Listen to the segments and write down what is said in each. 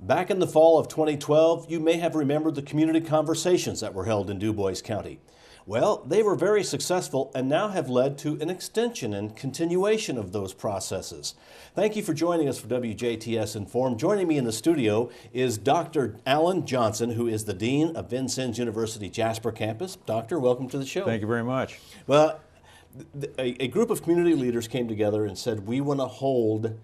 Back in the fall of 2012, you may have remembered the community conversations that were held in Du Bois County. Well, they were very successful and now have led to an extension and continuation of those processes. Thank you for joining us for WJTS in.form. Joining me in the studio is Dr. Alan Johnson, who is the Dean of Vincennes University Jasper Campus. Doctor, welcome to the show. Thank you very much. Well, a group of community leaders came together and said, we want to hold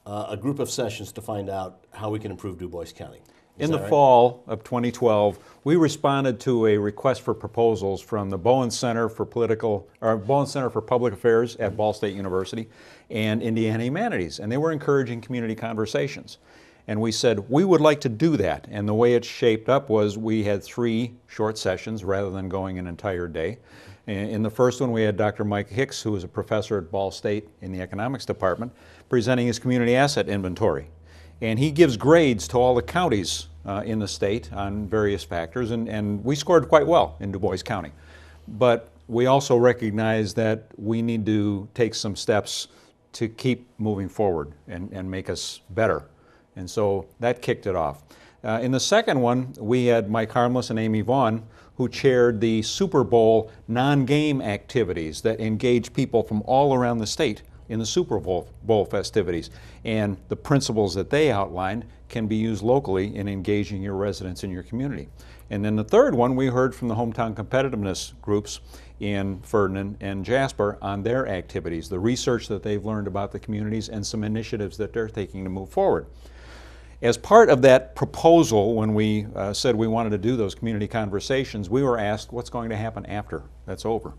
a group of sessions to find out how we can improve Du Bois County. In the fall of 2012, we responded to a request for proposals from the Vincennes Center for Public Affairs at Ball State University and Indiana Humanities, and they were encouraging community conversations. And we said, we would like to do that. And the way it shaped up was we had 3 short sessions rather than going an entire day. In the first one, we had Dr. Mike Hicks, who is a professor at Ball State in the economics department, presenting his community asset inventory. And he gives grades to all the counties in the state on various factors, and we scored quite well in Du Bois County. But we also recognize that we need to take some steps to keep moving forward and make us better. And so that kicked it off. In the second one, we had Mike Harmless and Amy Vaughn, who chaired the Super Bowl non-game activities that engage people from all around the state in the Super Bowl festivities. And the principles that they outlined can be used locally in engaging your residents in your community. And then the third one, we heard from the hometown competitiveness groups in Ferdinand and Jasper on their activities, the research that they've learned about the communities and some initiatives that they're taking to move forward. As part of that proposal, when we said we wanted to do those community conversations, we were asked what's going to happen after that's over.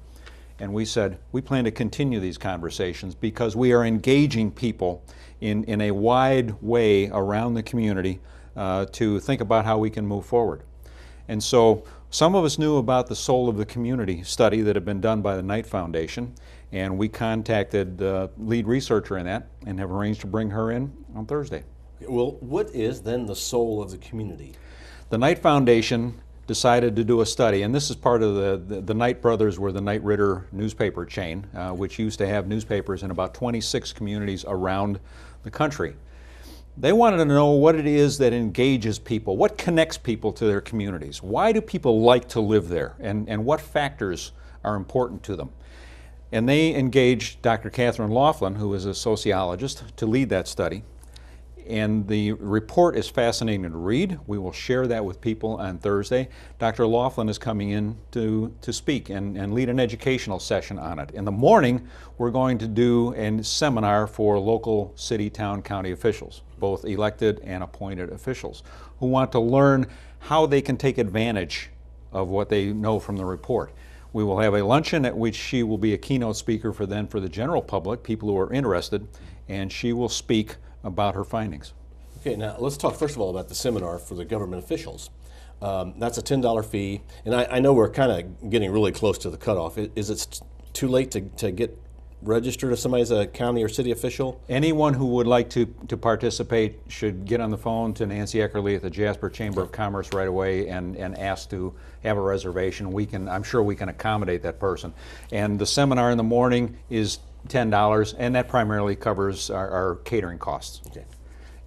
And we said we plan to continue these conversations because we are engaging people in a wide way around the community to think about how we can move forward. And so some of us knew about the Soul of the Community study that had been done by the Knight Foundation, and we contacted the lead researcher in that and have arranged to bring her in on Thursday. Well, what is then the soul of the community? The Knight Foundation decided to do a study, and this is part of the Knight brothers were the Knight Ridder newspaper chain, which used to have newspapers in about 26 communities around the country. They wanted to know what it is that engages people, what connects people to their communities, why do people like to live there, and what factors are important to them. And they engaged Dr. Catherine Laughlin, who is a sociologist, to lead that study. And the report is fascinating to read. We will share that with people on Thursday. Dr. Laughlin is coming in to speak and lead an educational session on it. In the morning, we're going to do a seminar for local city, town, county officials, both elected and appointed officials, who want to learn how they can take advantage of what they know from the report. We will have a luncheon at which she will be a keynote speaker for the general public, people who are interested, and she will speak about her findings. Okay, now let's talk first of all about the seminar for the government officials. That's a $10 fee, and I know we're kind of getting really close to the cutoff. Is it too late to get registered if somebody's a county or city official? Anyone who would like to participate should get on the phone to Nancy Eckerly at the Jasper Chamber of Commerce right away and ask to have a reservation. I'm sure we can accommodate that person. And the seminar in the morning is $10, and that primarily covers our catering costs. Okay.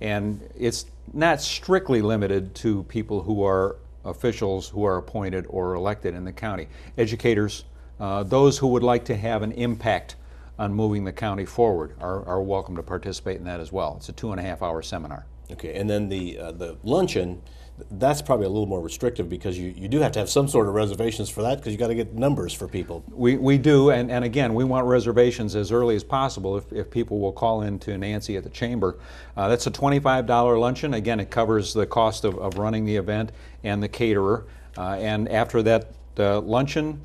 And it's not strictly limited to people who are officials who are appointed or elected in the county. Educators, those who would like to have an impact on moving the county forward are welcome to participate in that as well. It's a 2.5-hour seminar. Okay, and then the luncheon, that's probably a little more restrictive because you do have to have some sort of reservations for that because you got to get numbers for people. We do, and again, we want reservations as early as possible if people will call in to Nancy at the chamber. That's a $25 luncheon. Again, it covers the cost of running the event and the caterer. And after that luncheon,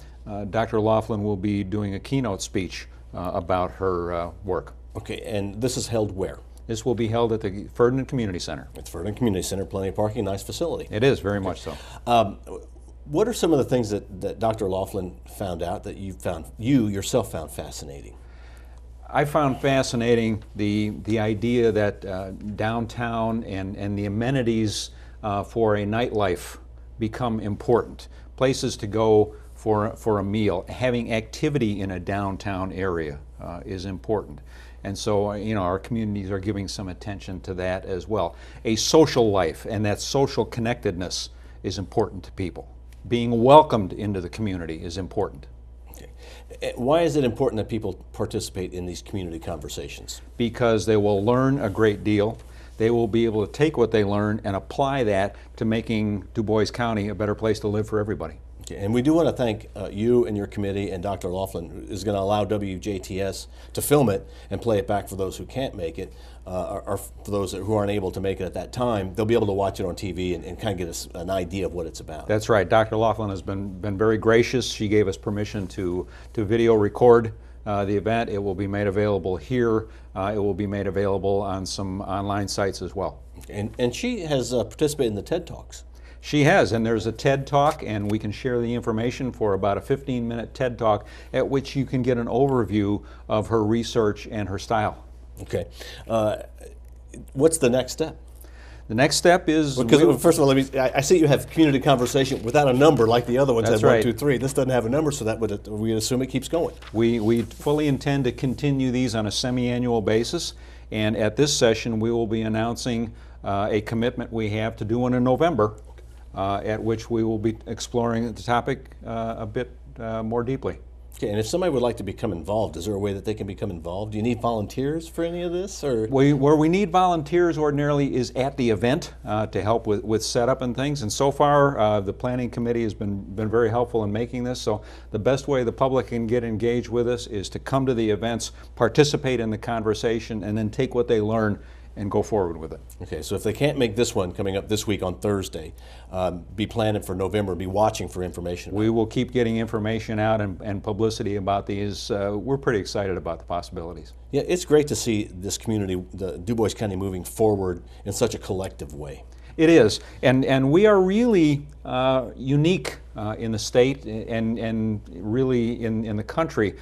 Dr. Laughlin will be doing a keynote speech about her work. Okay, and this is held where? This will be held at the Ferdinand Community Center. It's Ferdinand Community Center, plenty of parking, nice facility. It is, very much so. What are some of the things that Dr. Laughlin found out that you yourself found fascinating? I found fascinating the idea that downtown and the amenities for a nightlife become important. Places to go for a meal, having activity in a downtown area is important. And so, our communities are giving some attention to that as well. A social life and that social connectedness is important to people. Being welcomed into the community is important. Okay. Why is it important that people participate in these community conversations? Because they will learn a great deal. They will be able to take what they learn and apply that to making Du Bois County a better place to live for everybody. Okay. And we do want to thank you and your committee, and Dr. Laughlin, who is going to allow WJTS to film it and play it back for those who can't make it, or for those who aren't able to make it at that time. They'll be able to watch it on TV and kind of get us an idea of what it's about. That's right. Dr. Laughlin has been very gracious. She gave us permission to video record the event. It will be made available here. It will be made available on some online sites as well. And she has participated in the TED Talks. She has, and there's a TED Talk, and we can share the information for about a 15-minute TED Talk at which you can get an overview of her research and her style. Okay. What's the next step? The next step is... Because first of all, I see you have community conversation without a number like the other ones had 1, 2, 3. This doesn't have a number, so that we assume it keeps going. We fully intend to continue these on a semi-annual basis, and at this session we will be announcing a commitment we have to do one in November, at which we will be exploring the topic a bit more deeply. Okay, and if somebody would like to become involved, is there a way that they can become involved? Do you need volunteers for any of this? Or? Where we need volunteers ordinarily is at the event to help with setup and things. And so far, the planning committee has been very helpful in making this. So the best way the public can get engaged with us is to come to the events, participate in the conversation, and then take what they learn and go forward with it. Okay, so if they can't make this one coming up this week on Thursday, be planning for November, be watching for information. We will keep getting information out and publicity about these. We're pretty excited about the possibilities. Yeah, it's great to see this community, the Du Bois County, moving forward in such a collective way. It is, and we are really unique in the state and really in the country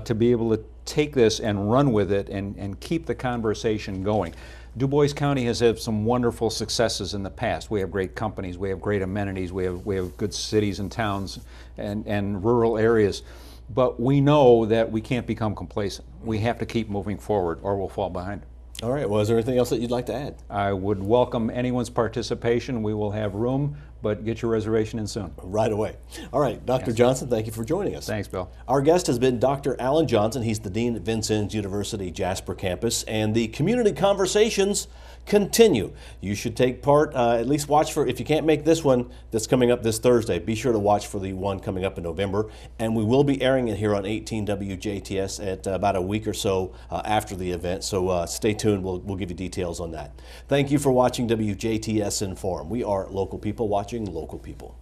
to be able to take this and run with it and keep the conversation going. Du Bois County has had some wonderful successes in the past. We have great companies, we have great amenities, we have good cities and towns and rural areas. But we know that we can't become complacent. We have to keep moving forward or we'll fall behind. All right, well, is there anything else that you'd like to add? I would welcome anyone's participation. We will have room, but get your reservation in soon. Right away. All right, Dr. Johnson, thank you for joining us. Thanks, Bill. Our guest has been Dr. Alan Johnson. He's the Dean at Vincennes University Jasper Campus, and the community conversations continue. You should take part, at least watch for, if you can't make this one that's coming up this Thursday, be sure to watch for the one coming up in November, and we will be airing it here on 18 WJTS at about a week or so after the event, so stay tuned. We'll give you details on that. Thank you for watching WJTS in.form. We are local people watching local people.